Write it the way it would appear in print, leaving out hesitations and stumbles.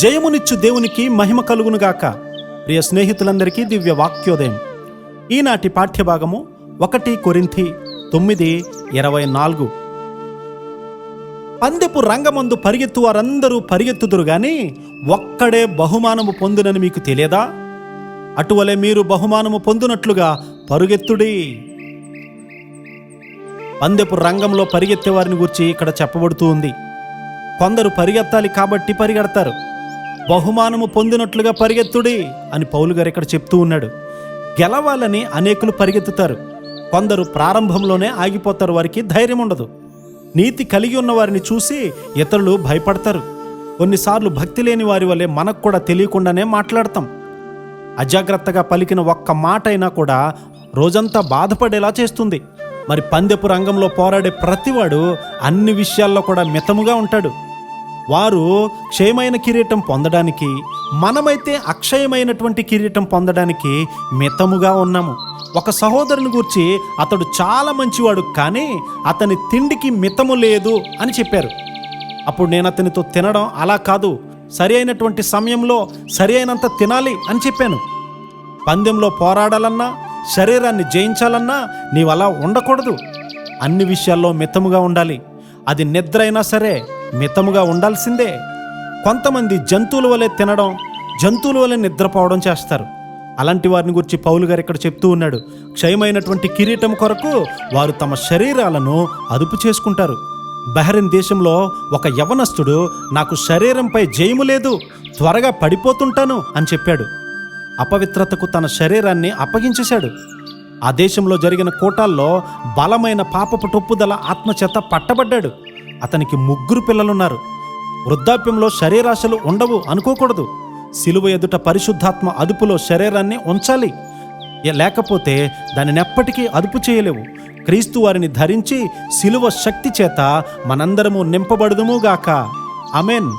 జయమునిచ్చు దేవునికి మహిమ కలుగునుగాక. ప్రియ స్నేహితులందరికీ దివ్య వాక్యోదయం. ఈనాటి పాఠ్యభాగము 1 కొరింథీ 9:24. పందెపు రంగమందు పరిగెత్తు వారందరూ పరిగెత్తుదురు గాని ఒక్కడే బహుమానము పొందునని మీకు తెలియదా? అటువలే మీరు బహుమానము పొందునట్లుగా పరుగెత్తుడి. పందెపు రంగంలో పరిగెత్తే వారిని గురించి ఇక్కడ చెప్పబడుతూ ఉంది. కొందరు పరిగెత్తాలి కాబట్టి పరిగెడతారు. బహుమానము పొందినట్లుగా పరిగెత్తుడి అని పౌలు గారు ఇక్కడ చెప్తూ ఉన్నాడు. గెలవాలని అనేకులు పరిగెత్తుతారు. కొందరు ప్రారంభంలోనే ఆగిపోతారు. వారికి ధైర్యం ఉండదు. నీతి కలిగి ఉన్న వారిని చూసి ఇతరులు భయపడతారు. కొన్నిసార్లు భక్తి లేని వారి వల్లే మనకు కూడా తెలియకుండానే మాట్లాడతాం. అజాగ్రత్తగా పలికిన ఒక్క మాట అయినా కూడా రోజంతా బాధపడేలా చేస్తుంది. మరి పందెపు రంగంలో పోరాడే ప్రతివాడు అన్ని విషయాల్లో కూడా మితముగా ఉంటాడు. వారు క్షయమైన కిరీటం పొందడానికి, మనమైతే అక్షయమైనటువంటి కిరీటం పొందడానికి మితముగా ఉన్నాము. ఒక సహోదరుని గూర్చి అతడు చాలా మంచివాడు, కానీ అతని తిండికి మితము లేదు అని చెప్పారు. అప్పుడు నేను అతనితో తినడం అలా కాదు, సరి అయినటువంటి సమయంలో సరి అయినంత తినాలి అని చెప్పాను. పందెంలో పోరాడాలన్నా, శరీరాన్ని జయించాలన్నా నీవు అలా ఉండకూడదు. అన్ని విషయాల్లో మితముగా ఉండాలి. అది నిద్ర అయినా సరే మితముగా ఉండాల్సిందే. కొంతమంది జంతువుల వలె తినడం, జంతువుల వలె నిద్రపోవడం చేస్తారు. అలాంటి వారిని గురించి పౌలు గారు ఇక్కడ చెప్తూ ఉన్నాడు. క్షయమైనటువంటి కిరీటం కొరకు వారు తమ శరీరాలను అదుపు చేసుకుంటారు. బహ్రెయిన్ దేశంలో ఒక యవనస్తుడు, నాకు శరీరంపై జయము లేదు, త్వరగా పడిపోతుంటాను అని చెప్పాడు. అపవిత్రతకు తన శరీరాన్ని అప్పగించేశాడు. ఆ దేశంలో జరిగిన కూటాల్లో బలమైన పాపపు టొప్పుదల ఆత్మచేత పట్టబడ్డాడు. అతనికి 3 పిల్లలున్నారు. వృద్ధాప్యంలో శరీరాశలు ఉండవు అనుకోకూడదు. సిలువ ఎదుట పరిశుద్ధాత్మ అదుపులో శరీరాన్ని ఉంచాలి. లేకపోతే దానిని ఎప్పటికీ అదుపు చేయలేవు. క్రీస్తు వారిని ధరించి సిలువ శక్తి చేత మనందరము నింపబడుదుముగాక. ఆమేన్.